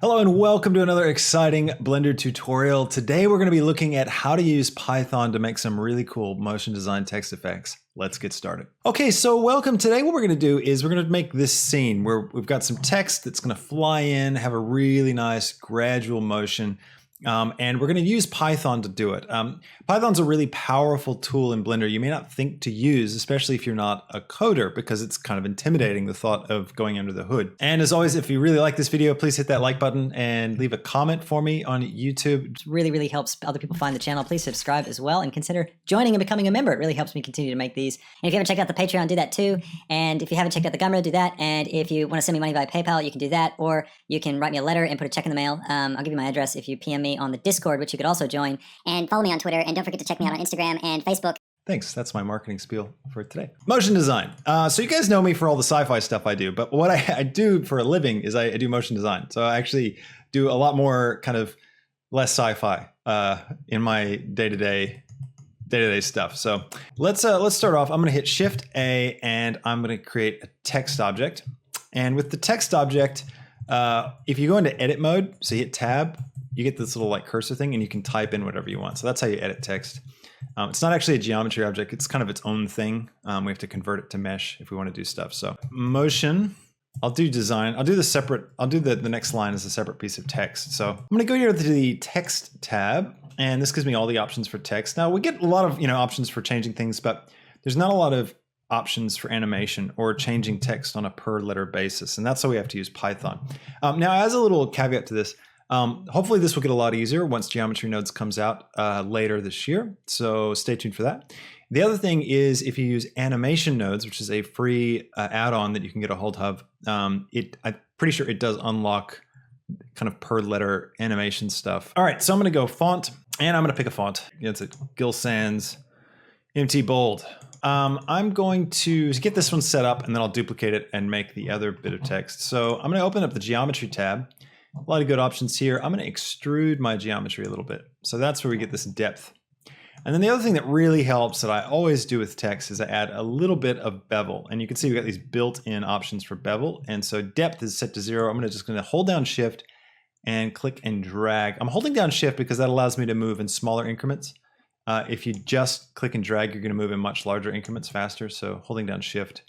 Hello and welcome to another exciting Blender tutorial. Today we're going to be looking at how to use Python to make some really cool motion design text effects. Let's get started. Okay, so welcome. Today what we're going to do is we're going to make this scene where we've got some text that's going to fly in, have a really nice gradual motion. And we're going to use Python to do it. Python's a really powerful tool in Blender you may not think to use, especially if you're not a coder, because it's kind of intimidating, the thought of going under the hood. And as always, if you really like this video, please hit that like button and leave a comment for me on YouTube. It really helps other people find the channel. Please subscribe as well and consider joining and becoming a member. It really helps me continue to make these. And if you haven't checked out the Patreon, do that too. And if you haven't checked out the Gumroad, do that. And if you want to send me money via PayPal, you can do that. Or you can write me a letter and put a check in the mail. I'll give you my address if you PM me on the Discord, which you could also join. And follow me on Twitter, and don't forget to check me out on Instagram and Facebook. Thanks. That's my marketing spiel for today. Motion design. So you guys know me for all the sci-fi stuff I do, but what I do for a living is I do motion design. So I actually do a lot more kind of less sci-fi in my day-to-day stuff. So let's start off. I'm going to hit Shift A and I'm going to create a text object. And with the text object, if you go into edit mode, so you hit Tab, you get this little like cursor thing and you can type in whatever you want. So that's how you edit text. It's not actually a geometry object. It's kind of its own thing. We have to convert it to mesh if we want to do stuff. So motion, I'll do design. I'll do the separate, I'll do the next line as a separate piece of text. So I'm going to go here to the text tab, and this gives me all the options for text. Now we get a lot of, options for changing things, but there's not a lot of options for animation or changing text on a per letter basis. And that's why we have to use Python. Now, as a little caveat to this, hopefully this will get a lot easier once Geometry Nodes comes out later this year. So stay tuned for that. The other thing is if you use Animation Nodes, which is a free add-on that you can get a hold of, I'm pretty sure it does unlock kind of per letter animation stuff. All right, so I'm going to go font, and I'm going to pick a font. It's a Gill Sans MT Bold. I'm going to get this one set up, and then I'll duplicate it and make the other bit of text. So I'm going to open up the Geometry tab. A lot of good options here. I'm going to extrude my geometry a little bit. So that's where we get this depth. And then the other thing that really helps that I always do with text is I add a little bit of bevel. And you can see we've got these built-in options for bevel. And so depth is set to 0. I'm just going to hold down Shift and click and drag. I'm holding down Shift because that allows me to move in smaller increments. If you just click and drag, you're going to move in much larger increments faster. So holding down Shift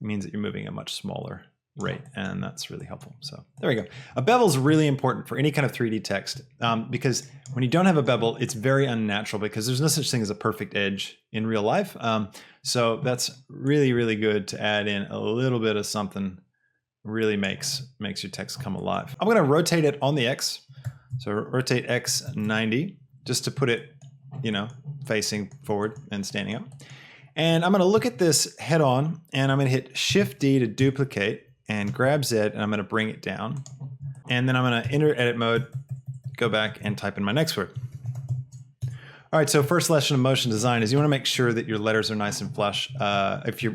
means that you're moving at a much smaller rate, and that's really helpful. So there we go. A bevel is really important for any kind of 3D text because when you don't have a bevel, it's very unnatural because there's no such thing as a perfect edge in real life. So that's really good to add in a little bit of something. Really makes your text come alive. I'm going to rotate it on the X. So rotate X 90 just to put it, facing forward and standing up. And I'm going to look at this head on, and I'm going to hit Shift D to duplicate and grab Z, and I'm going to bring it down. And then I'm going to enter edit mode, go back and type in my next word. All right, so first lesson of motion design is you want to make sure that your letters are nice and flush. There's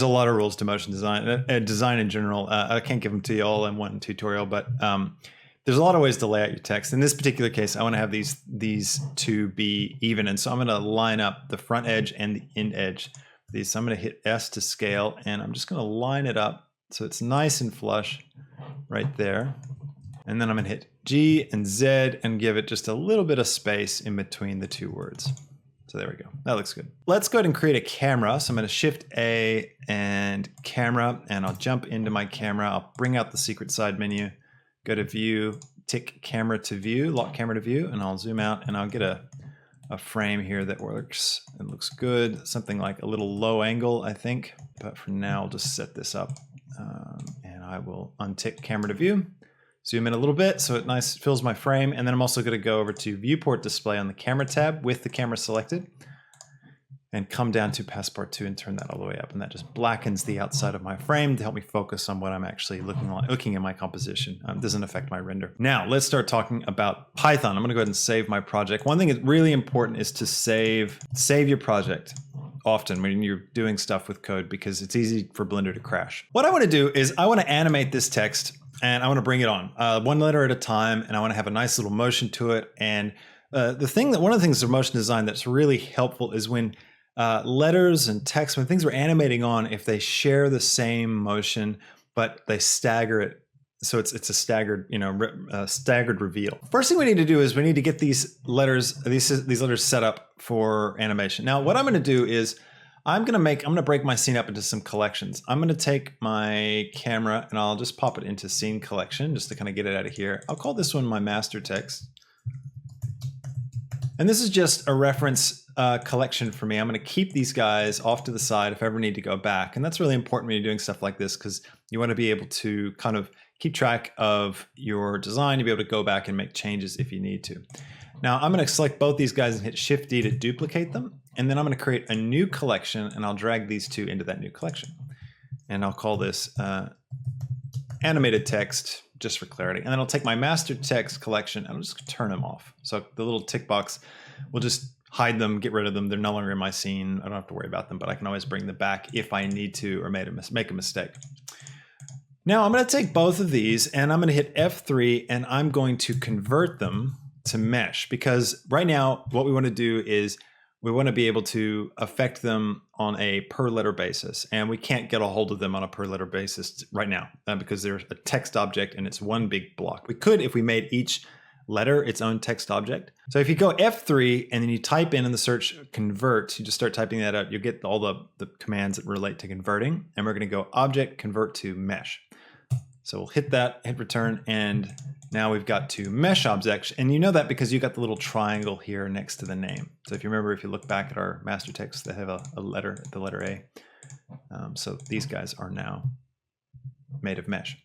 a lot of rules to motion design, design in general. I can't give them to you all in one tutorial, but there's a lot of ways to lay out your text. In this particular case, I want to have these two be even. And so I'm going to line up the front edge and the end edge. So I'm going to hit S to scale, and I'm just going to line it up so it's nice and flush right there. And then I'm going to hit G and Z and give it just a little bit of space in between the two words. So there we go. That looks good. Let's go ahead and create a camera. So I'm going to Shift A and camera, and I'll jump into my camera. I'll bring out the secret side menu, go to View, tick Camera to View, lock Camera to View, and I'll zoom out and I'll get a frame here that works. It looks good. Something like a little low angle, I think. But for now, I'll just set this up. And I will untick camera to view. Zoom in a little bit so it fills my frame. And then I'm also going to go over to viewport display on the camera tab with the camera selected. And come down to passport 2 and turn that all the way up. And that just blackens the outside of my frame to help me focus on what I'm actually looking at my composition. It doesn't affect my render. Now, let's start talking about Python. I'm going to go ahead and save my project. One thing that's really important is to save your project often when you're doing stuff with code because it's easy for Blender to crash. What I want to do is I want to animate this text and I want to bring it on one letter at a time, and I want to have a nice little motion to it. And one of the things of motion design that's really helpful is when letters and text, when things are animating on, if they share the same motion, but they stagger it So it's a staggered, staggered reveal. First thing we need to do is we need to get these letters set up for animation. Now, what I'm going to do is I'm going to break my scene up into some collections. I'm going to take my camera and I'll just pop it into scene collection just to kind of get it out of here. I'll call this one my master text. And this is just a reference collection for me. I'm going to keep these guys off to the side if I ever need to go back. And that's really important when you're doing stuff like this, because you want to be able to kind of keep track of your design, to be able to go back and make changes if you need to. Now I'm going to select both these guys and hit Shift D to duplicate them. And then I'm going to create a new collection and I'll drag these two into that new collection. And I'll call this animated text just for clarity. And then I'll take my master text collection and I'll just turn them off. So the little tick box will just hide them, get rid of them. They're no longer in my scene. I don't have to worry about them, but I can always bring them back if I need to or make a mistake. Now I'm going to take both of these and I'm going to hit F3 and I'm going to convert them to mesh, because right now what we want to do is we want to be able to affect them on a per letter basis, and we can't get a hold of them on a per letter basis right now because they're a text object and it's one big block. We could if we made each letter its own text object. So if you go F3 and then you type in the search convert, you just start typing that out, you'll get all the commands that relate to converting, and we're going to go object convert to mesh. So we'll hit that, hit return, and now we've got two mesh objects. And you know that because you got the little triangle here next to the name. So if you remember, if you look back at our master text, they have a letter, the letter A. So these guys are now made of mesh.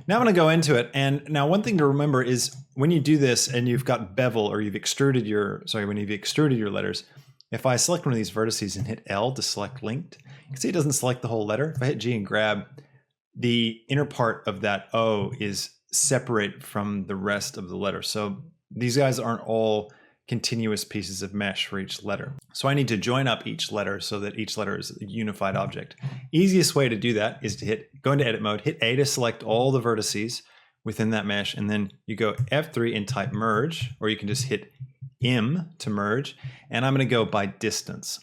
Now I'm going to go into it. And now one thing to remember is when you do this and you've got bevel, or you've extruded when you've extruded your letters, if I select one of these vertices and hit L to select linked, you can see it doesn't select the whole letter. If I hit G and grab, the inner part of that O is separate from the rest of the letter. So these guys aren't all continuous pieces of mesh for each letter. So I need to join up each letter so that each letter is a unified object. Easiest way to do that is to go into edit mode, hit A to select all the vertices within that mesh, and then you go F3 and type merge, or you can just hit M to merge, and I'm going to go by distance.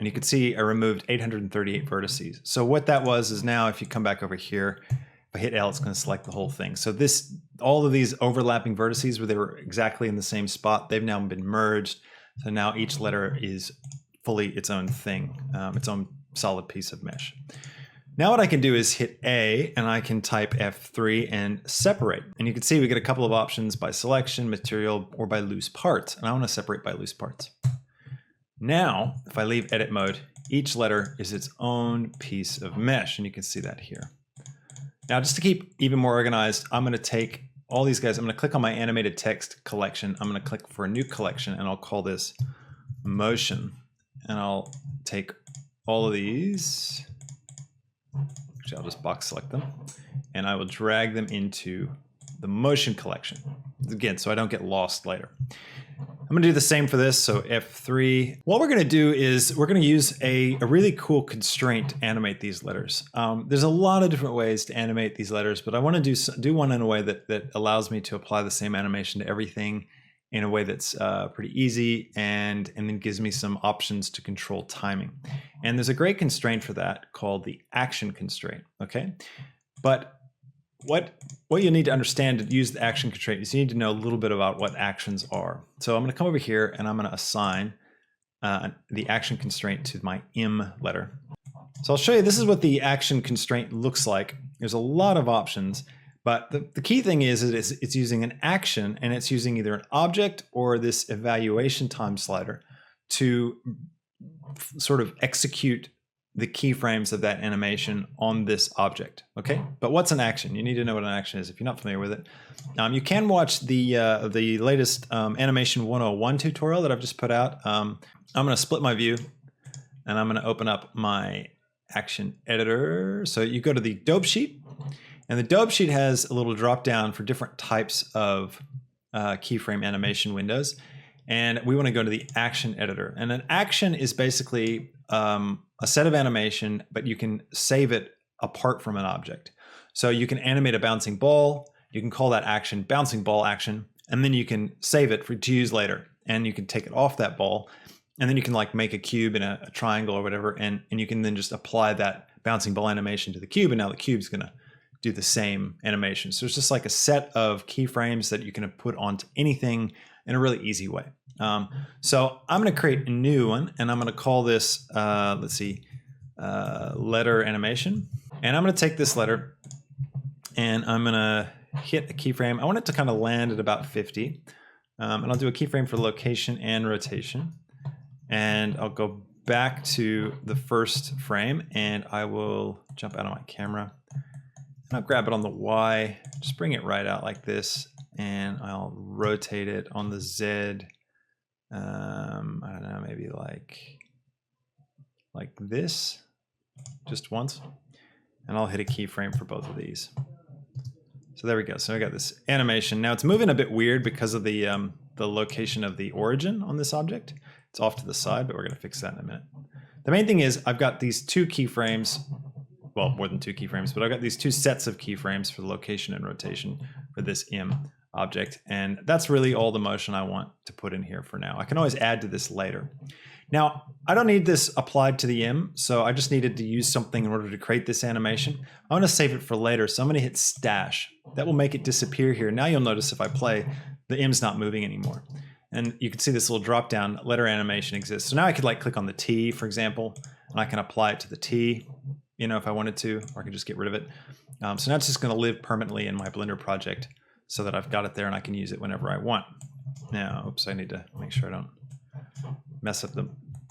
And you can see I removed 838 vertices. So what that was is, now if you come back over here, if I hit L, it's going to select the whole thing. So all of these overlapping vertices where they were exactly in the same spot, they've now been merged. So now each letter is fully its own thing, its own solid piece of mesh. Now what I can do is hit A and I can type F3 and separate. And you can see we get a couple of options by selection, material, or by loose parts. And I want to separate by loose parts. Now, if I leave edit mode, each letter is its own piece of mesh, and you can see that here. Now, just to keep even more organized, I'm going to take all these guys, I'm going to click on my animated text collection. I'm going to click for a new collection, and I'll call this motion. And I'll take all of these, actually I'll just box select them, and I will drag them into the motion collection. Again, so I don't get lost later. I'm going to do the same for this, so F3. What we're going to do is we're going to use a really cool constraint to animate these letters. There's a lot of different ways to animate these letters, but I want to do one in a way that allows me to apply the same animation to everything in a way that's pretty easy and then gives me some options to control timing. And there's a great constraint for that called the action constraint, okay? But what you need to understand to use the action constraint is you need to know a little bit about what actions are. So I'm going to come over here and I'm going to assign the action constraint to my M letter. So I'll show you, this is what the action constraint looks like. There's a lot of options, but the key thing is it's using an action, and it's using either an object or this evaluation time slider to sort of execute the keyframes of that animation on this object, okay? But what's an action? You need to know what an action is if you're not familiar with it. You can watch the latest Animation 101 tutorial that I've just put out. I'm gonna split my view, and I'm gonna open up my action editor. So you go to the dope sheet, and the dope sheet has a little drop down for different types of keyframe animation windows. And we want to go to the action editor. And an action is basically a set of animation, but you can save it apart from an object. So you can animate a bouncing ball, you can call that action bouncing ball action, and then you can save it to use later. And you can take it off that ball, and then you can like make a cube in a triangle or whatever, and you can then just apply that bouncing ball animation to the cube, and now the cube's gonna do the same animation. So it's just like a set of keyframes that you can put onto anything in a really easy way. So I'm going to create a new one, and I'm going to call this, let's see, letter animation. And I'm going to take this letter, and I'm going to hit a keyframe. I want it to kind of land at about 50. And I'll do a keyframe for location and rotation. And I'll go back to the first frame, and I will jump out of my camera. And I'll grab it on the Y, just bring it right out like this, and I'll rotate it on the Z. I don't know, maybe like this, just once. And I'll hit a keyframe for both of these. So there we go. So I got this animation. Now it's moving a bit weird because of the location of the origin on this object. It's off to the side, but we're going to fix that in a minute. The main thing is I've got these two keyframes, well, more than two keyframes, but I've got these two sets of keyframes for location and rotation for this im object. And that's really all the motion I want to put in here for now. I can always add to this later. Now, I don't need this applied to the im, so I just needed to use something in order to create this animation. I want to save it for later, so I'm going to hit stash. That will make it disappear here. Now you'll notice if I play, the im's not moving anymore. And you can see this little drop down, letter animation exists. So now I could like click on the T, for example, and I can apply it to the T, you know, if I wanted to, or I could just get rid of it. So now it's just going to live permanently in my Blender project so that I've got it there and I can use it whenever I want. Now, oops, I need to make sure I don't mess up the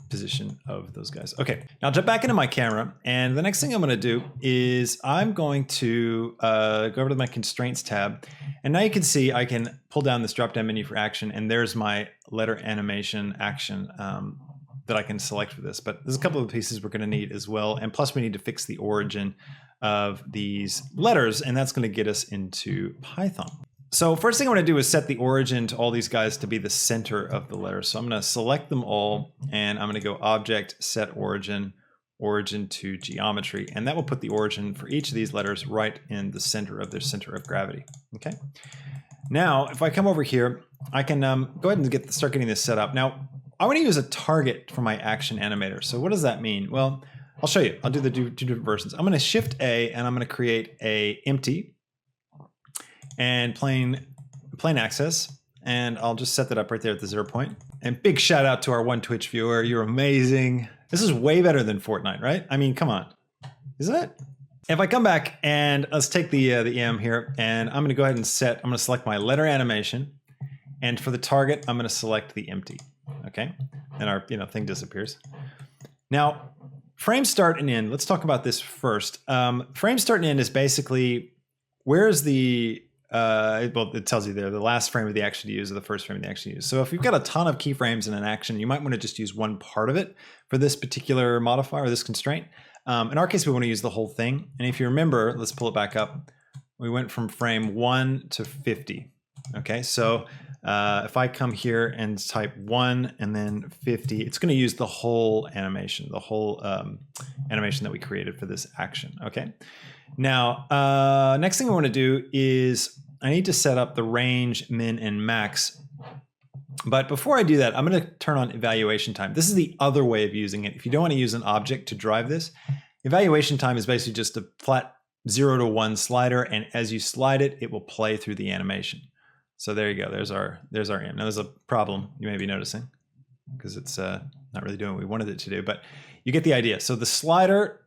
position of those guys. Okay, now jump back into my camera, and the next thing I'm going to do is I'm going to go over to my constraints tab, and now you can see I can pull down this drop down menu for action, and there's my letter animation action that I can select for this. But there's a couple of pieces we're going to need as well, and plus we need to fix the origin of these letters, and that's going to get us into Python. So first thing I want to do is set the origin to all these guys to be the center of the letter. So I'm going to select them all, and I'm going to go Object, Set Origin, Origin to Geometry, and that will put the origin for each of these letters right in the center of their center of gravity. Okay. Now, if I come over here, I can go ahead and start getting this set up. Now, I want to use a target for my action animator. So what does that mean? Well, I'll show you. I'll do the two different versions. I'm going to Shift A, and I'm going to create a empty and plain access, and I'll just set that up right there at the 0 point. And big shout out to our one Twitch viewer. You're amazing. This is way better than Fortnite, right? I mean, come on, isn't it? If I come back and let's take the em here, and I'm going to go ahead and I'm going to select my letter animation, and for the target, I'm going to select the empty. Okay, and our thing disappears. Now, frame start and end. Let's talk about this first. Frame start and end is basically where's the well, it tells you there the last frame of the action to use or the first frame of the action to use. So if you've got a ton of keyframes in an action, you might want to just use one part of it for this particular modifier or this constraint. In our case, we want to use the whole thing. And if you remember, let's pull it back up. We went from frame 1 to 50. Okay, so if I come here and type 1 and then 50, it's going to use the whole animation, animation that we created for this action. Okay. Now, next thing I want to do is I need to set up the range, min, and max. But before I do that, I'm going to turn on evaluation time. This is the other way of using it. If you don't want to use an object to drive this, evaluation time is basically just a flat 0 to 1 slider, and as you slide it, it will play through the animation. So there you go. There's our im. Now there's a problem you may be noticing because it's not really doing what we wanted it to do, but you get the idea. So the slider,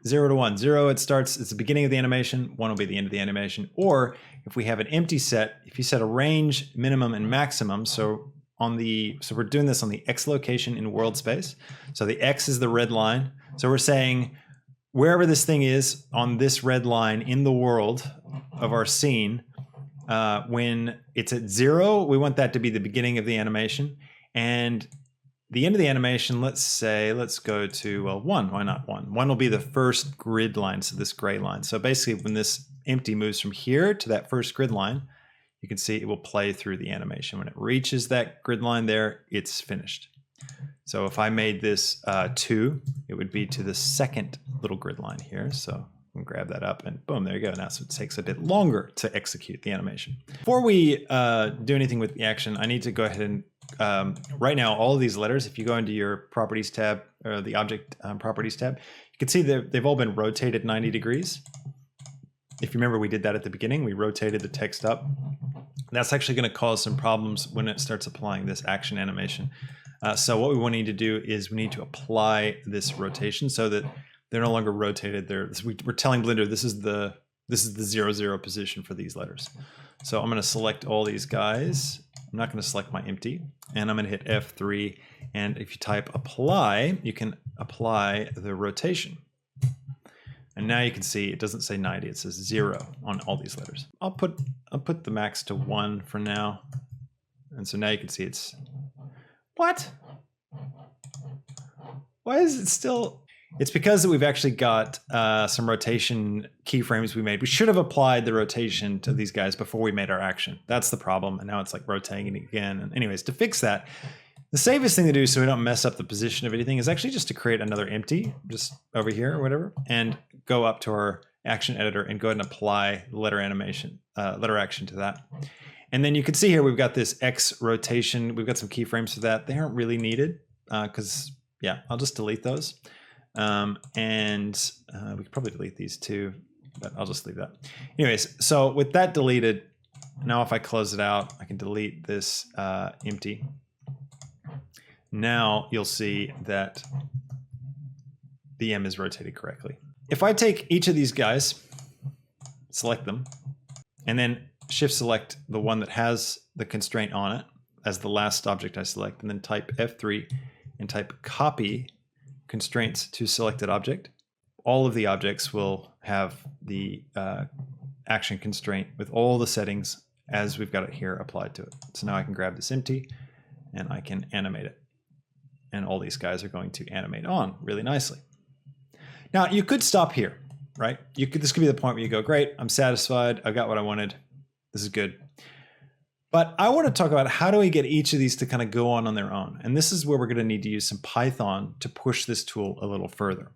0 to 1, 0, it's the beginning of the animation, 1 will be the end of the animation. Or if we have an empty set, if you set a range, minimum, and maximum, so we're doing this on the X location in world space. So the X is the red line. So we're saying wherever this thing is on this red line in the world of our scene, when it's at 0, we want that to be the beginning of the animation. And the end of the animation, let's go to, well, 1. Why not 1? 1 will be the first grid line, so this gray line. So basically, when this empty moves from here to that first grid line, you can see it will play through the animation. When it reaches that grid line there, it's finished. So if I made this 2, it would be to the second little grid line here. So I can grab that up and boom, there you go. Now so it takes a bit longer to execute the animation. Before we do anything with the action, I need to go ahead and right now, all of these letters, if you go into your properties tab or the object properties tab, you can see that they've all been rotated 90 degrees. If you remember, we did that at the beginning. We rotated the text up. That's actually going to cause some problems when it starts applying this action animation. So what we need to do is we need to apply this rotation so that they're no longer rotated. We're telling Blender this is the 0, 0 position for these letters. So I'm going to select all these guys. I'm not going to select my empty, and I'm going to hit F3. And if you type apply, you can apply the rotation. And now you can see it doesn't say 90, it says 0 on all these letters. I'll put the max to 1 for now. And so now you can see it's, what? Why is it still? It's because we've actually got some rotation keyframes we made. We should have applied the rotation to these guys before we made our action. That's the problem. And now it's like rotating it again. And anyways, to fix that, the safest thing to do so we don't mess up the position of anything is actually just to create another empty, just over here or whatever, and go up to our action editor and go ahead and apply the letter action to that. And then you can see here we've got this X rotation. We've got some keyframes for that. They aren't really needed because, yeah, I'll just delete those. We could probably delete these too, but I'll just leave that. Anyways, so with that deleted, now if I close it out, I can delete this empty. Now you'll see that the M is rotated correctly. If I take each of these guys, select them, and then shift select the one that has the constraint on it as the last object I select, and then type F3 and type copy constraints to selected object, all of the objects will have the action constraint with all the settings as we've got it here applied to it. So now I can grab this empty and I can animate it. And all these guys are going to animate on really nicely. Now you could stop here, right? This could be the point where you go, great, I'm satisfied, I got what I wanted, this is good. But I want to talk about how do we get each of these to kind of go on their own. And this is where we're going to need to use some Python to push this tool a little further.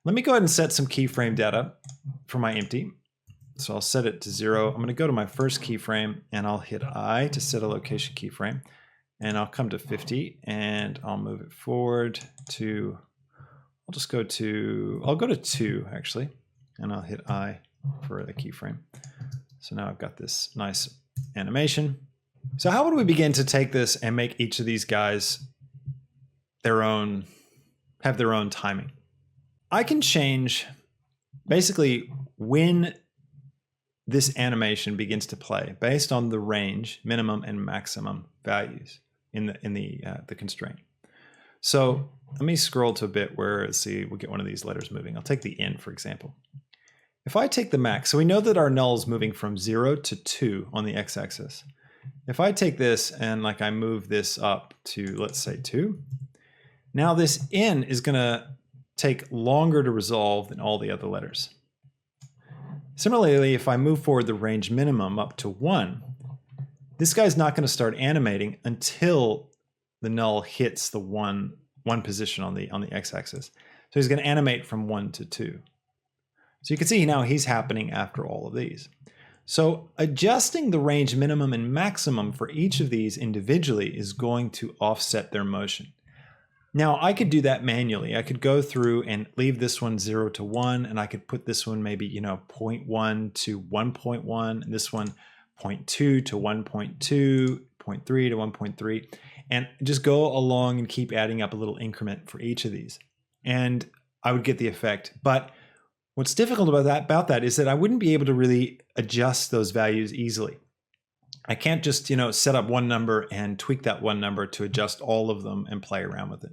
Let me go ahead and set some keyframe data for my empty. So I'll set it to 0. I'm going to go to my first keyframe and I'll hit I to set a location keyframe. And I'll come to 50 and I'll move it forward to, I'll go to 2 actually, and I'll hit I for the keyframe. So now I've got this nice animation. So how would we begin to take this and make each of these guys have their own timing? I can change basically when this animation begins to play based on the range, minimum and maximum values in the constraint. So let me scroll to a bit where, let's see, we'll get one of these letters moving. I'll take the N, for example. If I take the max, so we know that our null is moving from 0 to 2 on the x-axis. If I take this and like I move this up to, let's say 2, now this N is going to take longer to resolve than all the other letters. Similarly, if I move forward the range minimum up to 1, this guy's not going to start animating until the null hits the one position on the x-axis. So he's going to animate from 1 to 2. So you can see now he's happening after all of these. So adjusting the range minimum and maximum for each of these individually is going to offset their motion. Now I could do that manually. I could go through and leave this one 0 to 1, and I could put this one maybe 0.1 to 1.1, and this one 0.2 to 1.2, 0.3 to 1.3, and just go along and keep adding up a little increment for each of these. And I would get the effect. But what's difficult about that is that I wouldn't be able to really adjust those values easily. I can't just, set up one number and tweak that one number to adjust all of them and play around with it.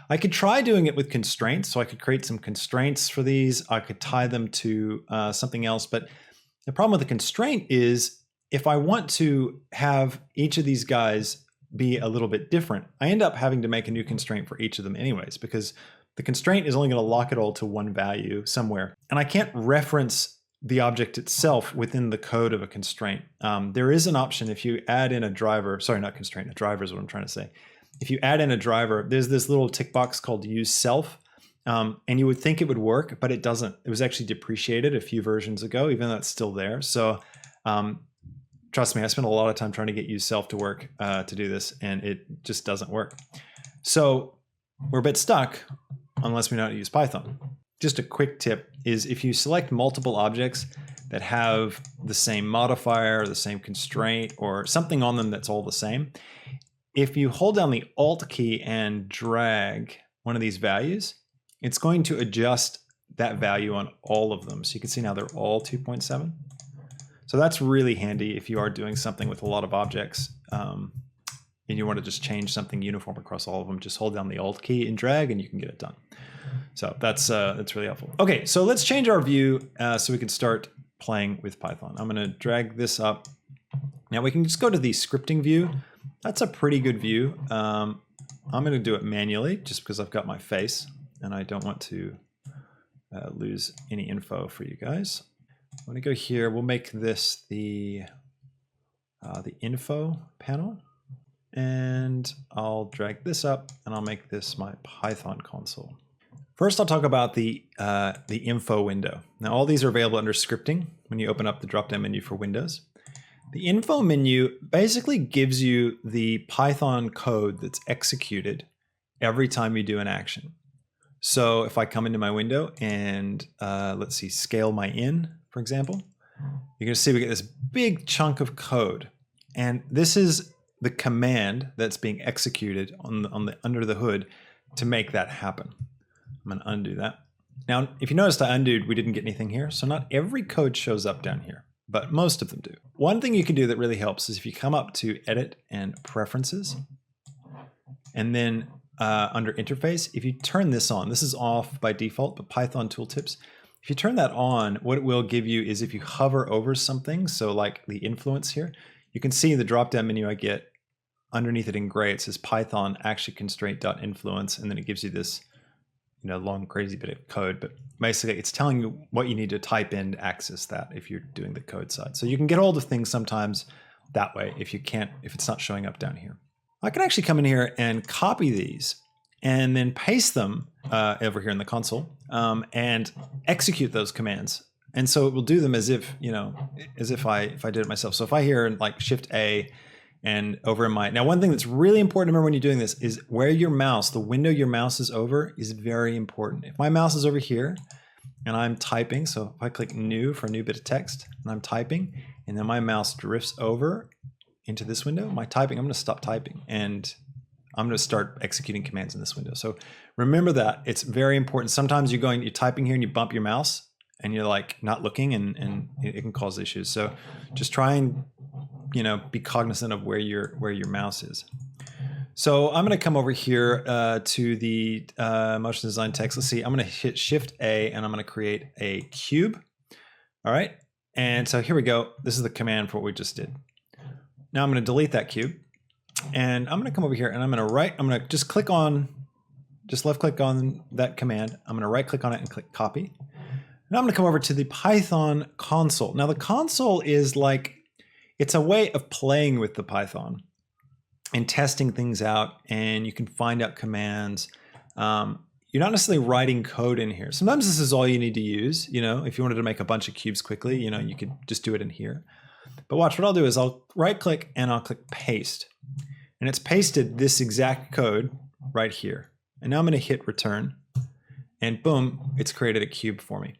I could try doing it with constraints. So I could create some constraints for these. I could tie them to something else. But the problem with the constraint is if I want to have each of these guys be a little bit different, I end up having to make a new constraint for each of them anyways, because the constraint is only going to lock it all to one value somewhere. And I can't reference the object itself within the code of a constraint. There is an option if you add in a driver, sorry, not constraint, a driver is what I'm trying to say. If you add in a driver, there's this little tick box called use self, and you would think it would work, but it doesn't. It was actually depreciated a few versions ago, even though it's still there. So trust me, I spent a lot of time trying to get use self to work to do this, and it just doesn't work. So we're a bit stuck unless we know how to use Python. Just a quick tip is if you select multiple objects, that have the same modifier, or the same constraint, or something on them that's all the same. If you hold down the Alt key and drag one of these values, it's going to adjust that value on all of them. So you can see now they're all 2.7. So that's really handy if you are doing something with a lot of objects and you want to just change something uniform across all of them. Just hold down the Alt key and drag and you can get it done. So that's really helpful. Okay, so let's change our view so we can start playing with Python. I'm going to drag this up. Now we can just go to the scripting view. That's a pretty good view. I'm going to do it manually just because I've got my face and I don't want to lose any info for you guys. I'm going to go here. We'll make this the info panel, and I'll drag this up and I'll make this my Python console. First, I'll talk about the info window. Now, all these are available under scripting when you open up the drop-down menu for Windows. The info menu basically gives you the Python code that's executed every time you do an action. So if I come into my window and let's see, scale my in, for example, you're going to see we get this big chunk of code. And this is the command that's being executed on the under the hood to make that happen. I'm going to undo that. Now, if you noticed I undid, we didn't get anything here. So not every code shows up down here, but most of them do. One thing you can do that really helps is if you come up to Edit and Preferences, and then under Interface, if you turn this on, this is off by default, but Python Tooltips, if you turn that on, what it will give you is if you hover over something, so like the influence here, you can see the drop-down menu I get underneath it in gray. It says Python Action Constraint .influence, and then it gives you this long crazy bit of code, but basically it's telling you what you need to type in to access that if you're doing the code side. So you can get hold of things sometimes that way if it's not showing up down here. I can actually come in here and copy these and then paste them over here in the console and execute those commands. And so it will do them as if I did it myself. So if I hear like Shift A and over in now one thing that's really important to remember when you're doing this is where your mouse, the window your mouse is over is very important. If my mouse is over here and I'm typing, so if I click new for a new bit of text and I'm typing and then my mouse drifts over into this window, I'm going to stop typing and I'm going to start executing commands in this window. So remember that it's very important. Sometimes you're typing here and you bump your mouse and you're like not looking and it can cause issues. So just try and be cognizant of where your mouse is. So I'm going to come over here to the motion design text. Let's see, I'm going to hit Shift A and I'm going to create a cube. All right. And so here we go. This is the command for what we just did. Now I'm going to delete that cube and I'm going to come over here and I'm going to just left click on that command. I'm going to right click on it and click copy. Now I'm going to come over to the Python console. Now the console is it's a way of playing with the Python and testing things out, and you can find out commands. You're not necessarily writing code in here. Sometimes this is all you need to use. If you wanted to make a bunch of cubes quickly, you could just do it in here. But watch, what I'll do is I'll right click and I'll click paste. And it's pasted this exact code right here. And now I'm going to hit return and boom, it's created a cube for me.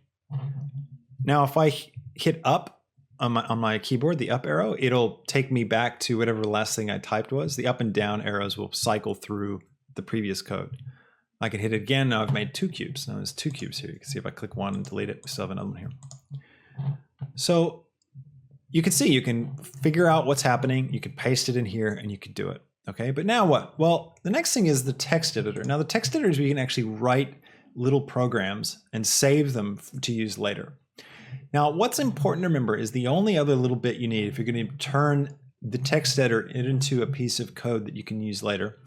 Now, if I hit up on my keyboard, the up arrow, it'll take me back to whatever the last thing I typed was. The up and down arrows will cycle through the previous code. I can hit it again. Now I've made 2 cubes. Now there's 2 cubes here. You can see if I click one and delete it, we still have another one here. So you can see, you can figure out what's happening. You can paste it in here and you can do it. Okay, but now what? Well, the next thing is the text editor. Now the text editor is where you can actually write little programs and save them to use later. Now, what's important to remember is the only other little bit you need if you're going to turn the text editor into a piece of code that you can use later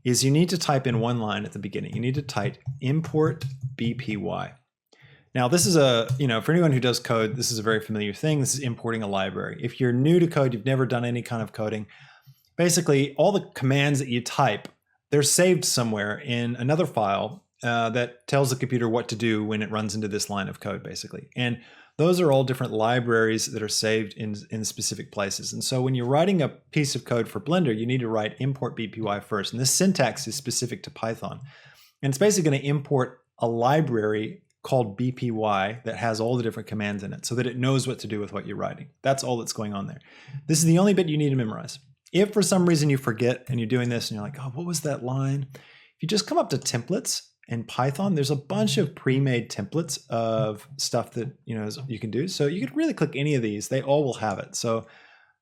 is you need to type in one line at the beginning. You need to type import BPY. Now, this is for anyone who does code, this is a very familiar thing. This is importing a library. If you're new to code, you've never done any kind of coding, basically all the commands that you type, they're saved somewhere in another file that tells the computer what to do when it runs into this line of code, basically. And those are all different libraries that are saved in specific places. And so when you're writing a piece of code for Blender, you need to write import BPY first. And this syntax is specific to Python. And it's basically going to import a library called BPY that has all the different commands in it so that it knows what to do with what you're writing. That's all that's going on there. This is the only bit you need to memorize. If for some reason you forget and you're doing this and you're like, oh, what was that line? If you just come up to templates in Python, there's a bunch of pre-made templates of stuff that you can do. So you could really click any of these. They all will have it. So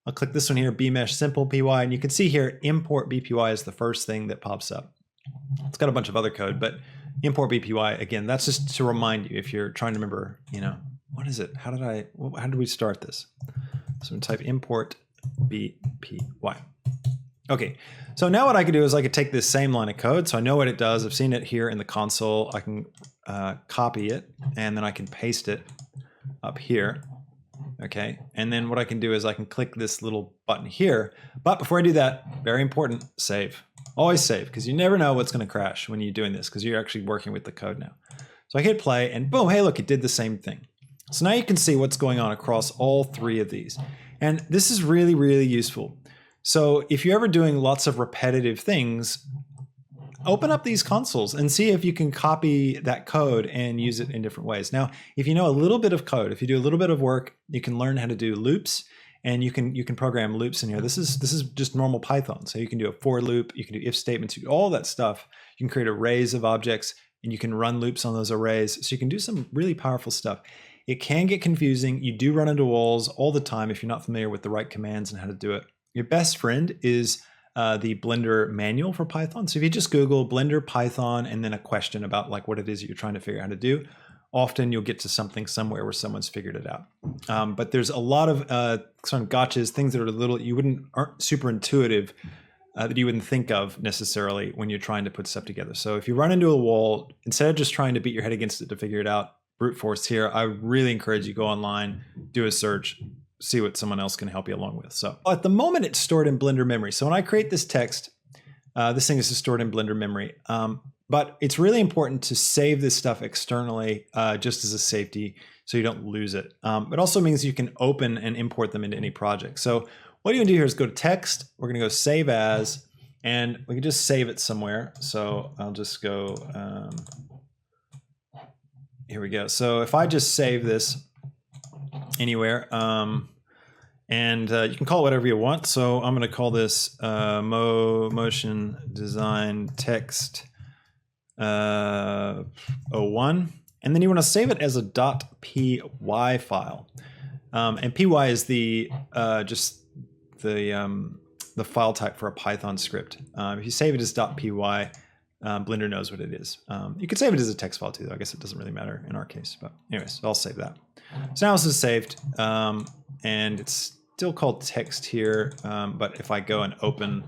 I'll click this one here, bmesh simple py, and you can see here import BPY is the first thing that pops up. It's got a bunch of other code, but import BPY, again, that's just to remind you if you're trying to remember, what is it? How did we start this? So I'm type import BPY. Okay, so now what I could do is I could take this same line of code. So I know what it does. I've seen it here in the console. I can copy it and then I can paste it up here. Okay, and then what I can do is I can click this little button here. But before I do that, very important, save. Always save, because you never know what's going to crash when you're doing this, because you're actually working with the code now. So I hit play and boom, hey, look, it did the same thing. So now you can see what's going on across all three of these. And this is really, really useful. So if you're ever doing lots of repetitive things, open up these consoles and see if you can copy that code and use it in different ways. Now, if you know a little bit of code, if you do a little bit of work, you can learn how to do loops, and you can program loops in here. This is just normal Python. So you can do a for loop, you can do if statements, all that stuff. You can create arrays of objects and you can run loops on those arrays. So you can do some really powerful stuff. It can get confusing. You do run into walls all the time if you're not familiar with the right commands and how to do it. Your best friend is the Blender manual for Python. So if you just Google Blender Python and then a question about like what it is that you're trying to figure out how to do, often you'll get to something somewhere where someone's figured it out. But there's a lot of sort of gotchas, things that are aren't super intuitive that you wouldn't think of necessarily when you're trying to put stuff together. So if you run into a wall, instead of just trying to beat your head against it to figure it out, brute force here, I really encourage you go online, do a search, see what someone else can help you along with. So at the moment it's stored in Blender memory. So when I create this text, this thing is just stored in Blender memory. But it's really important to save this stuff externally just as a safety so you don't lose it. It also means you can open and import them into any project. So what you're gonna do here is go to text, we're gonna go save as, and we can just save it somewhere. So I'll just go, here we go. So if I just save this anywhere, and you can call it whatever you want. So I'm going to call this motion design text 01. And then you want to save it as a .py file. And py is the just the file type for a Python script. If you save it as .py, Blender knows what it is. You could save it as a text file too, though. I guess it doesn't really matter in our case. But anyways, I'll save that. So now this is saved, and it's still called text here. But if I go and open,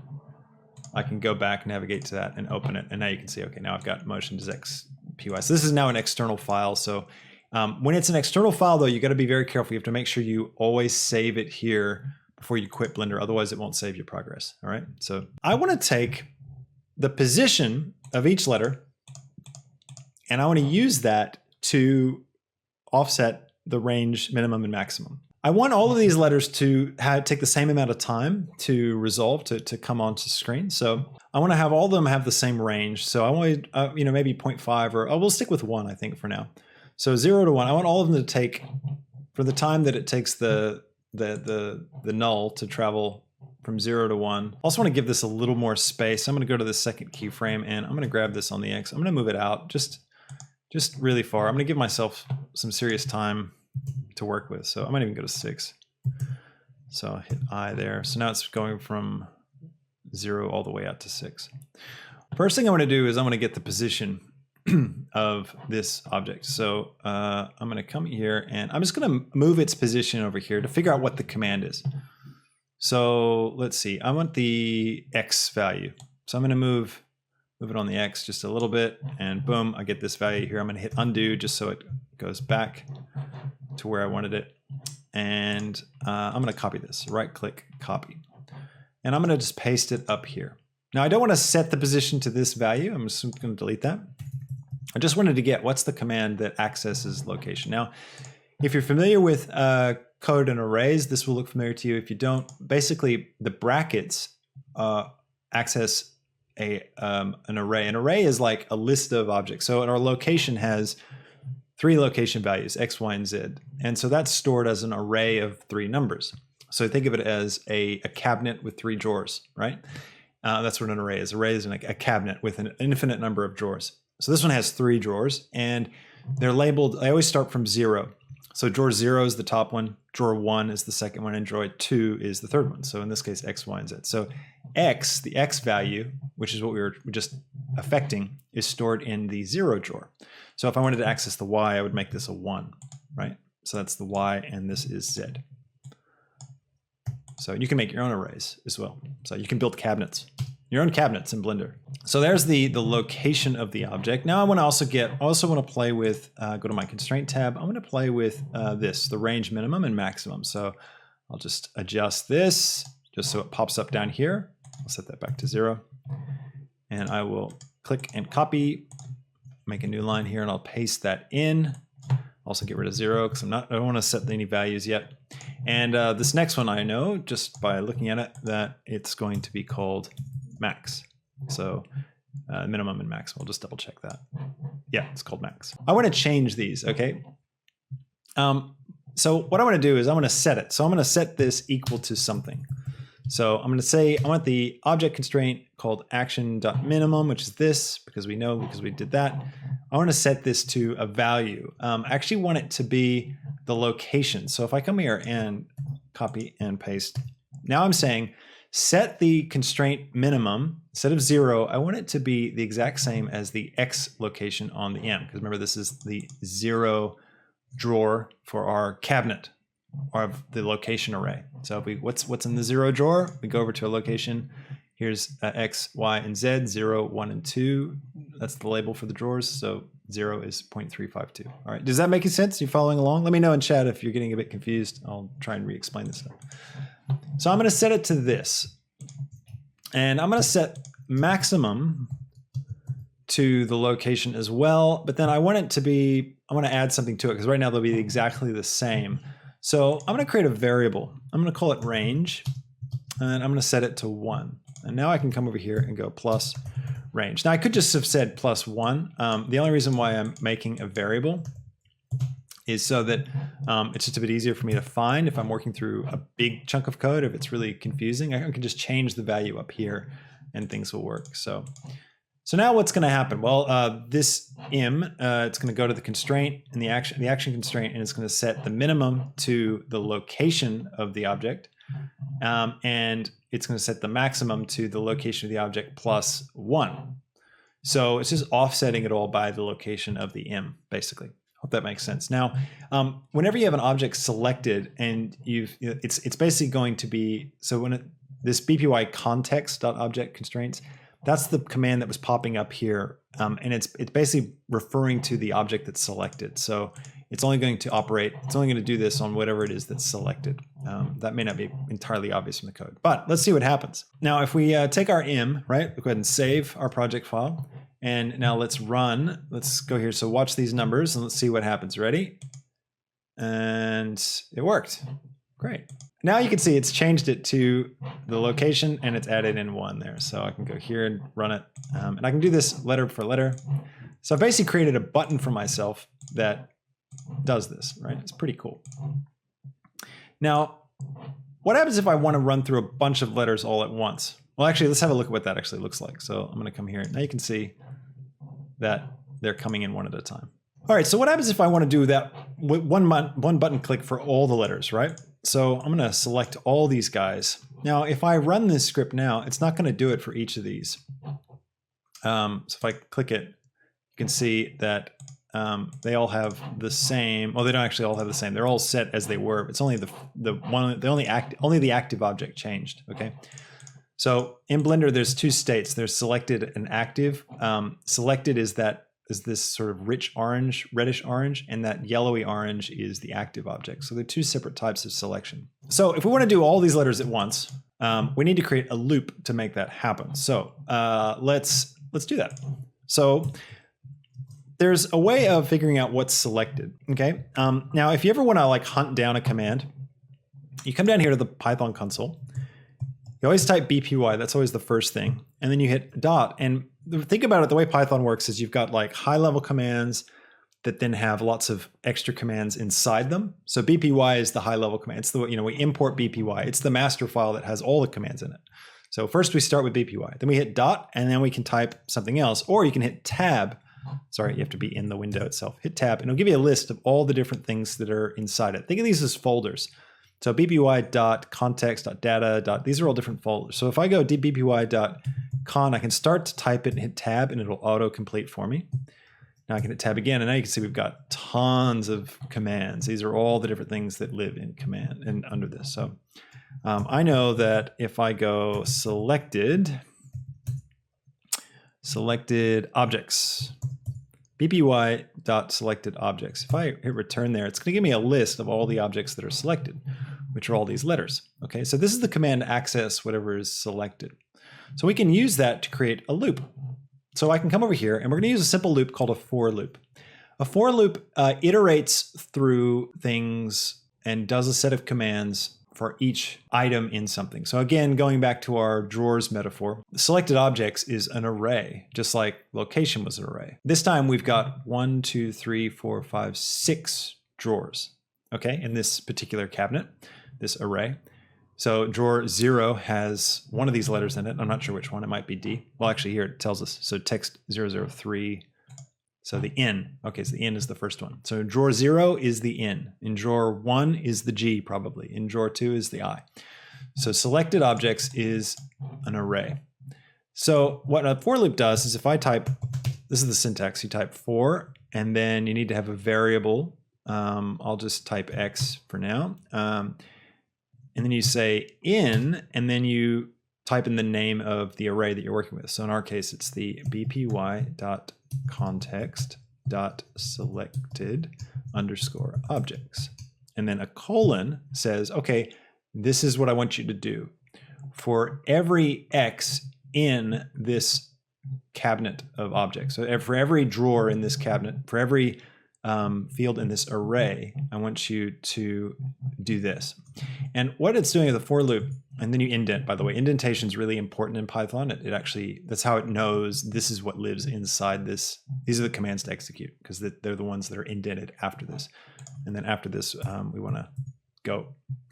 I can go back, navigate to that, and open it. And now you can see, okay, now I've got motion.py. So this is now an external file. So when it's an external file, though, you got to be very careful. You have to make sure you always save it here before you quit Blender. Otherwise, it won't save your progress. All right. So I want to take the position of each letter, and I want to use that to offset the range minimum and maximum. I want all of these letters to take the same amount of time to resolve, to come onto screen. So I want to have all of them have the same range. So I want maybe 0.5 or we'll stick with 1, I think, for now. So 0 to 1. I want all of them to take, for the time that it takes the null to travel from 0 to 1. I also want to give this a little more space. I'm going to go to the second keyframe and I'm going to grab this on the X. I'm going to move it out just really far. I'm going to give myself some serious time to work with. So I might even go to 6. So I'll hit I there. So now it's going from 0 all the way out to 6. First thing I want to do is I want to get the position of this object. So I'm going to come here and I'm just going to move its position over here to figure out what the command is. So let's see, I want the X value. So I'm going to move it on the X just a little bit, and boom, I get this value here. I'm going to hit undo just so it goes back to where I wanted it. And I'm going to copy this, right click, copy. And I'm going to just paste it up here. Now I don't want to set the position to this value. I'm just going to delete that. I just wanted to get what's the command that accesses location. Now, if you're familiar with code and arrays, this will look familiar to you. If you don't, basically the brackets access an array. An array is like a list of objects. So our location has 3 location values, X, Y, and Z. And so that's stored as an array of 3 numbers. So think of it as a cabinet with 3 drawers, right? That's what an array is. Array is a cabinet with an infinite number of drawers. So this one has 3 drawers, and they're labeled, I always start from 0. So drawer 0 is the top one, drawer 1 is the second one, and drawer 2 is the third one. So in this case, X, Y, and Z. So X, the X value, which is what we were just affecting, is stored in the 0 drawer. So if I wanted to access the Y, I would make this a 1, right? So that's the Y, and this is Z. So you can make your own arrays as well. So you can build cabinets, your own cabinets in Blender. So there's the location of the object. Now I want to also want to play with, go to my constraint tab. I'm going to play with the range minimum and maximum. So I'll just adjust this just so it pops up down here. I'll set that back to 0. And I will click and copy, make a new line here, and I'll paste that in. Also get rid of 0 because I don't want to set any values yet. And this next one I know just by looking at it that it's going to be called max. So minimum and max. We'll just double check that. Yeah, it's called max. I want to change these, okay? So what I want to do is I want to set it. So I'm going to set this equal to something. So I'm going to say I want the object constraint called action.minimum, which is this, because we did that. I want to set this to a value. I actually want it to be the location. So if I come here and copy and paste, now I'm saying set the constraint minimum. Instead of 0, I want it to be the exact same as the X location on the M. Because remember, this is the 0 drawer for our cabinet, or the location array. So if what's in the 0 drawer? We go over to a location. Here's X, Y, and Z, 0, 1, and 2. That's the label for the drawers. So 0 is 0.352. All right, does that make sense? You following along? Let me know in chat if you're getting a bit confused. I'll try and re-explain this stuff. So I'm going to set it to this. And I'm going to set maximum to the location as well. But then I want it to be, I want to add something to it because right now they'll be exactly the same. So I'm going to create a variable. I'm going to call it range. And I'm going to set it to 1. And now I can come over here and go plus range. Now I could just have said plus 1. The only reason why I'm making a variable is so that it's just a bit easier for me to find if I'm working through a big chunk of code. If it's really confusing, I can just change the value up here and things will work. So now what's going to happen? Well, this im, it's going to go to the constraint and the action constraint, and it's going to set the minimum to the location of the object. And it's going to set the maximum to the location of the object plus 1. So it's just offsetting it all by the location of the im, basically. Hope that makes sense. Now, whenever you have an object selected and it's basically going to be, so when this bpy context.object constraints, that's the command that was popping up here. And it's basically referring to the object that's selected. So it's only going to do this on whatever it is that's selected. That may not be entirely obvious from the code, but let's see what happens. Now, if we take our im, right, we'll go ahead and save our project file. And now let's run. Let's go here. So watch these numbers and let's see what happens. Ready? And it worked. Great. Now you can see it's changed it to the location and it's added in 1 there. So I can go here and run it. And I can do this letter for letter. So I basically created a button for myself that does this, right? It's pretty cool. Now, what happens if I want to run through a bunch of letters all at once? Well, actually, let's have a look at what that actually looks like. So I'm going to come here. Now you can see that they're coming in one at a time. All right, so what happens if I want to do that with one button click for all the letters, right? So I'm going to select all these guys. Now, if I run this script now, it's not going to do it for each of these. So if I click it, you can see that they all have the same. Well, they don't actually all have the same. They're all set as they were. It's only only the active object changed. Okay. So in Blender, there's 2 states. There's selected and active. Selected is this sort of rich orange, reddish orange, and that yellowy orange is the active object. So they're 2 separate types of selection. So if we want to do all these letters at once, we need to create a loop to make that happen. So let's do that. So there's a way of figuring out what's selected. Okay. Now, if you ever want to like hunt down a command, you come down here to the Python console. You always type bpy, that's always the first thing. And then you hit dot. And think about it, the way Python works is you've got like high level commands, that then have lots of extra commands inside them. So BPY is the high level command. It's the, we import BPY. It's the master file that has all the commands in it. So first we start with BPY, then we hit dot, and then we can type something else, or you can hit tab. Sorry, you have to be in the window itself. Hit tab, and it'll give you a list of all the different things that are inside it. Think of these as folders. So bpy.context.data. These are all different folders. So if I go bpy.con, I can start to type it and hit tab, and it'll auto-complete for me. Now I can hit tab again, and now you can see we've got tons of commands. These are all the different things that live in command and under this. So I know that if I go selected objects, bpy.selected objects. If I hit return there, it's going to give me a list of all the objects that are selected, which are all these letters. Okay, so this is the command to access whatever is selected. So we can use that to create a loop. So I can come over here, and we're going to use a simple loop called a for loop. A for loop iterates through things and does a set of commands for each item in something. So again, going back to our drawers metaphor, selected objects is an array, just like location was an array. This time we've got 1, 2, 3, 4, 5, 6 drawers, okay, in this particular cabinet, this array. So drawer 0 has one of these letters in it. I'm not sure which one. It might be D. Well, actually here it tells us. So text 003. So the N. Okay, so the N is the first one. So drawer 0 is the N. In drawer 1 is the G probably. In drawer 2 is the I. So selected objects is an array. So what a for loop does is if I type, this is the syntax, you type for, and then you need to have a variable. I'll just type X for now. And then you say in, and then you type in the name of the array that you're working with. So in our case, it's the bpy.context.selected underscore objects. And then a colon says, okay, this is what I want you to do. For every X in this cabinet of objects, so for every drawer in this cabinet, for every field in this array, I want you to do this. And what it's doing is a for loop, and then you indent, by the way. Indentation is really important in Python. It actually, that's how it knows this is what lives inside this. These are the commands to execute, because they're the ones that are indented after this. And then after this, we want to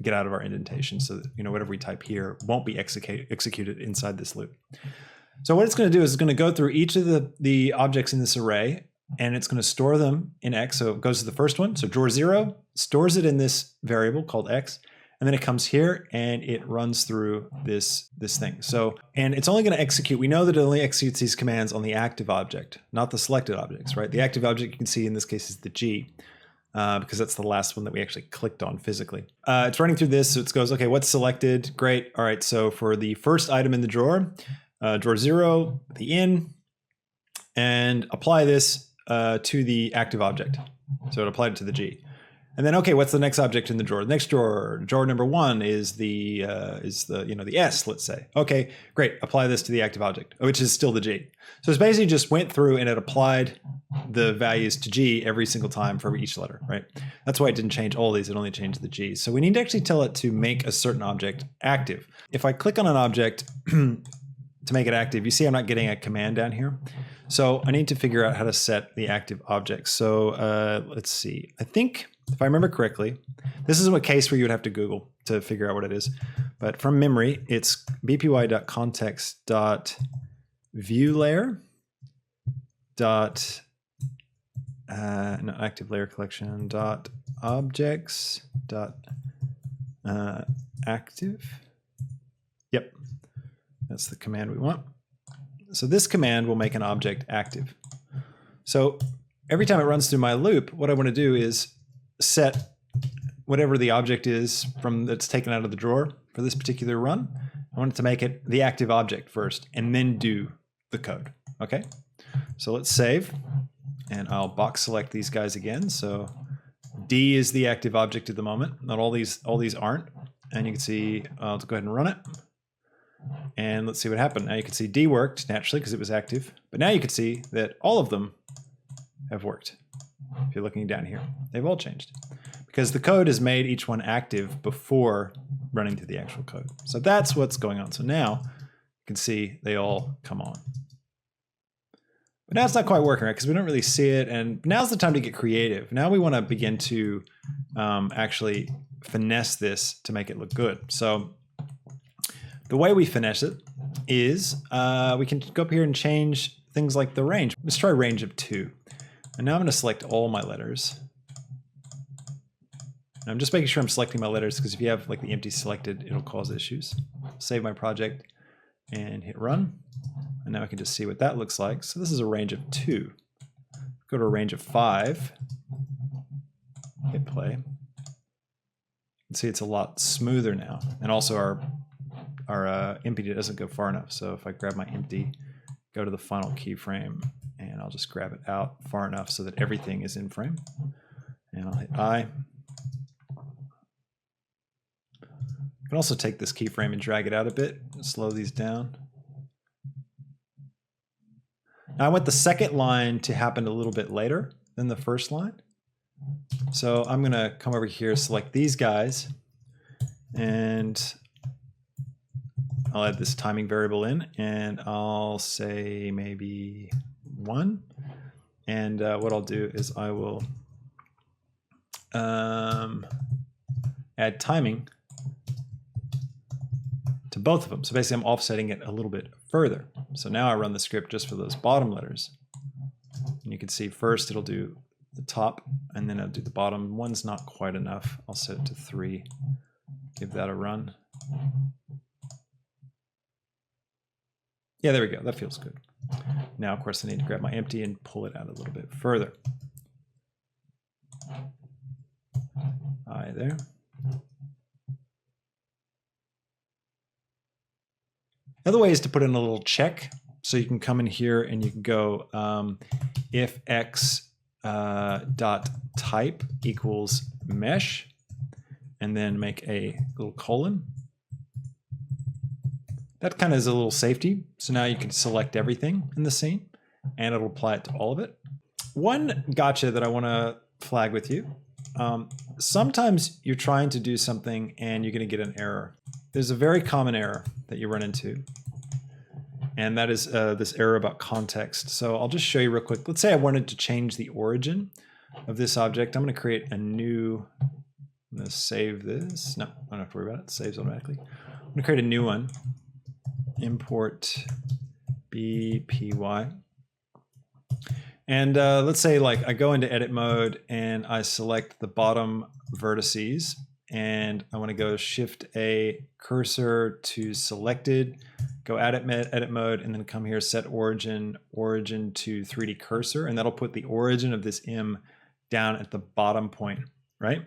get out of our indentation so that, whatever we type here won't be executed inside this loop. So what it's going to do is it's going to go through each of the objects in this array, and it's going to store them in X. So it goes to the first one. So drawer 0 stores it in this variable called X. And then it comes here and it runs through this thing. So, and it's only going to execute. We know that it only executes these commands on the active object, not the selected objects, right? The active object you can see in this case is the G, because that's the last one that we actually clicked on physically. It's running through this. So it goes, okay, what's selected? Great. All right. So for the first item in the drawer, drawer 0, the in, and apply this to the active object. So it applied it to the G. And then, okay, what's the next object in the drawer? The next drawer number 1 is the the S, let's say. Okay, great. Apply this to the active object, which is still the G. So it's basically just went through and it applied the values to G every single time for each letter, right? That's why it didn't change all these. It only changed the G's. So we need to actually tell it to make a certain object active. If I click on an object to make it active, you see I'm not getting a command down here. So I need to figure out how to set the active object. So let's see. I think, if I remember correctly, this is a case where you would have to Google to figure out what it is. But from memory, it's bpy.context.viewLayer active layer collection .objects active. Yep, that's the command we want. So this command will make an object active. So every time it runs through my loop, what I want to do is set whatever the object is that's taken out of the drawer for this particular run. I want it to make it the active object first and then do the code. Okay, so let's save, and I'll box select these guys again. So D is the active object at the moment. Not all these aren't. And you can see, I'll go ahead and run it. And let's see what happened. Now you can see D worked naturally because it was active. But now you can see that all of them have worked. If you're looking down here, they've all changed because the code has made each one active before running through the actual code. So that's what's going on. So now you can see they all come on. But now it's not quite working, right? Because we don't really see it. And now's the time to get creative. Now we want to begin to actually finesse this to make it look good. So the way we finesse it is we can go up here and change things like the range. Let's try range of 2. And now I'm going to select all my letters. And I'm just making sure I'm selecting my letters because if you have like the empty selected, it'll cause issues. Save my project and hit run. And now I can just see what that looks like. So this is a range of 2. Go to a range of 5. Hit play. You can see it's a lot smoother now. And also our empty doesn't go far enough. So if I grab my empty, go to the final keyframe, and I'll just grab it out far enough so that everything is in frame. And I'll hit I. I can also take this keyframe and drag it out a bit, slow these down. Now I want the second line to happen a little bit later than the first line. So I'm going to come over here, select these guys, and I'll add this timing variable in, and I'll say maybe 1. And what I'll do is I will add timing to both of them. So basically I'm offsetting it a little bit further. So now I run the script just for those bottom letters. And you can see first it'll do the top, and then I'll do the bottom. 1's not quite enough. I'll set it to 3. Give that a run. Yeah, there we go. That feels good. Now, of course, I need to grab my empty and pull it out a little bit further. There. Another way is to put in a little check. So you can come in here and you can go if x dot type equals mesh, and then make a little colon. That kind of is a little safety. So now you can select everything in the scene and it'll apply it to all of it. One gotcha that I want to flag with you. Sometimes you're trying to do something and you're going to get an error. There's a very common error that you run into, and that is this error about context. So I'll just show you real quick. Let's say I wanted to change the origin of this object. I'm going to create a new, I'm going to save this. No, I don't have to worry about it. It saves automatically. I'm going to create a new one. Import BPY. And let's say like I go into edit mode and I select the bottom vertices, and I want to go Shift A, cursor to selected, go edit mode, and then come here, set origin to 3D cursor, and that'll put the origin of this M down at the bottom point, right?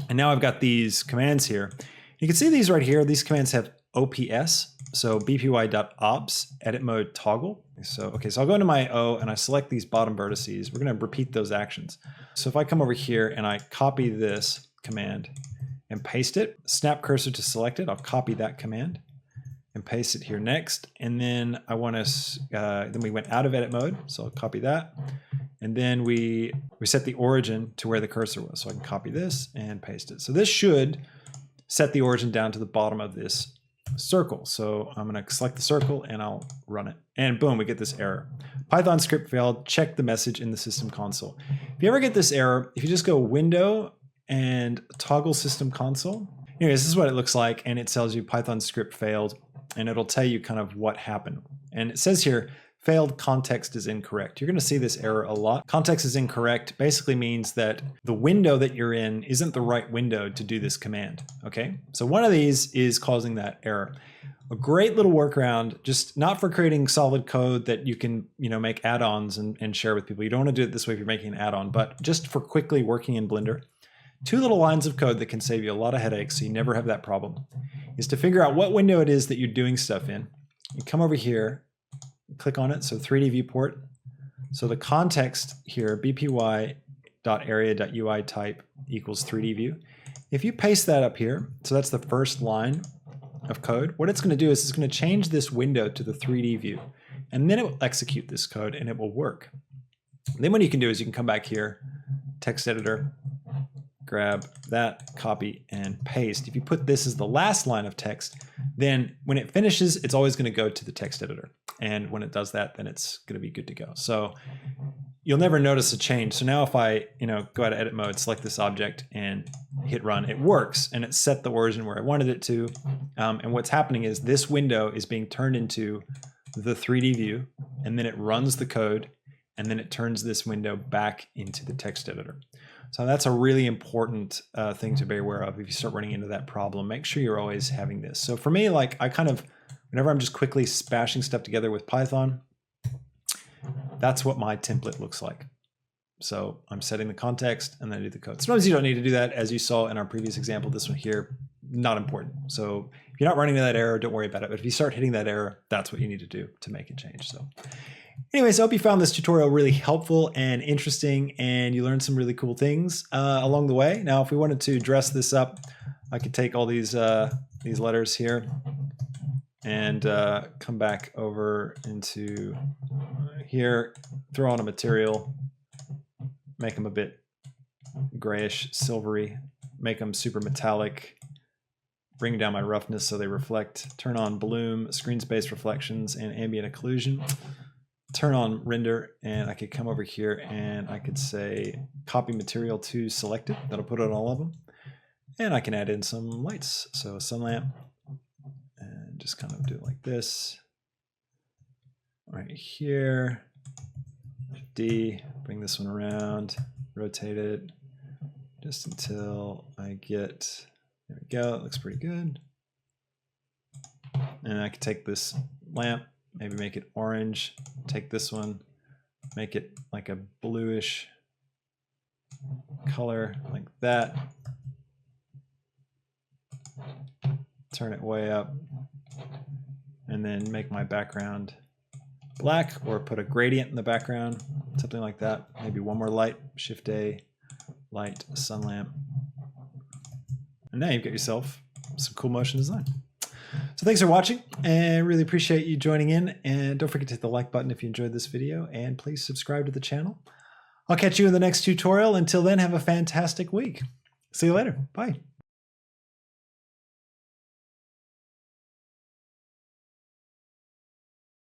And now I've got these commands here. You can see these right here. These commands have OPS, so bpy.ops, edit mode toggle. So, okay, so I'll go into my O and I select these bottom vertices. We're going to repeat those actions. So if I come over here and I copy this command and paste it, snap cursor to selected, I'll copy that command and paste it here next. And then I want to, then we went out of edit mode, so I'll copy that. And then we set the origin to where the cursor was. So I can copy this and paste it. So this should set the origin down to the bottom of this circle. So I'm going to select the circle and I'll run it. And boom, we get this error. Python script failed. Check the message in the system console. If you ever get this error, if you just go Window and toggle system console, anyways, this is what it looks like. And it tells you Python script failed, and it'll tell you kind of what happened. And it says here, failed context is incorrect. You're going to see this error a lot. Context is incorrect basically means that the window that you're in isn't the right window to do this command. Okay, so one of these is causing that error. A great little workaround, just not for creating solid code that you can, make add-ons and share with people. You don't want to do it this way if you're making an add-on, but just for quickly working in Blender. 2 little lines of code that can save you a lot of headaches so you never have that problem is to figure out what window it is that you're doing stuff in. You come over here, click on it, so 3D viewport. So the context here, bpy.area.ui type equals 3D view. If you paste that up here, so that's the first line of code, what it's going to do is it's going to change this window to the 3D view, and then it will execute this code and it will work. Then what you can do is you can come back here, text editor, grab that, copy, and paste. If you put this as the last line of text, then when it finishes, it's always going to go to the text editor. And when it does that, then it's going to be good to go. So you'll never notice a change. So now if I, go out of edit mode, select this object and hit run, it works and it set the origin where I wanted it to. And what's happening is this window is being turned into the 3D view, and then it runs the code, and then it turns this window back into the text editor. So that's a really important thing to be aware of if you start running into that problem. Make sure you're always having this. So for me, like whenever I'm just quickly spashing stuff together with Python, that's what my template looks like. So I'm setting the context and then I do the code. Sometimes you don't need to do that, as you saw in our previous example. This one here, not important. So if you're not running into that error, don't worry about it. But if you start hitting that error, that's what you need to do to make it change. So anyways, I hope you found this tutorial really helpful and interesting, and you learned some really cool things along the way. Now, if we wanted to dress this up, I could take all these letters here and come back over into here, throw on a material, make them a bit grayish, silvery, make them super metallic, bring down my roughness so they reflect, turn on bloom, screen space reflections, and ambient occlusion. Turn on render, and I could come over here and I could say copy material to selected. That'll put it on all of them. And I can add in some lights. So a sun lamp, and just kind of do it like this. Right here, D, bring this one around, rotate it just until I get, there we go, it looks pretty good. And I can take this lamp, maybe make it orange, take this one, make it like a bluish color like that. Turn it way up, and then make my background black, or put a gradient in the background, something like that. Maybe one more light, Shift A, light, sun lamp. And now you've got yourself some cool motion design. So thanks for watching, and really appreciate you joining in. And don't forget to hit the like button if you enjoyed this video, and please subscribe to the channel. I'll catch you in the next tutorial. Until then, have a fantastic week. See you later. Bye.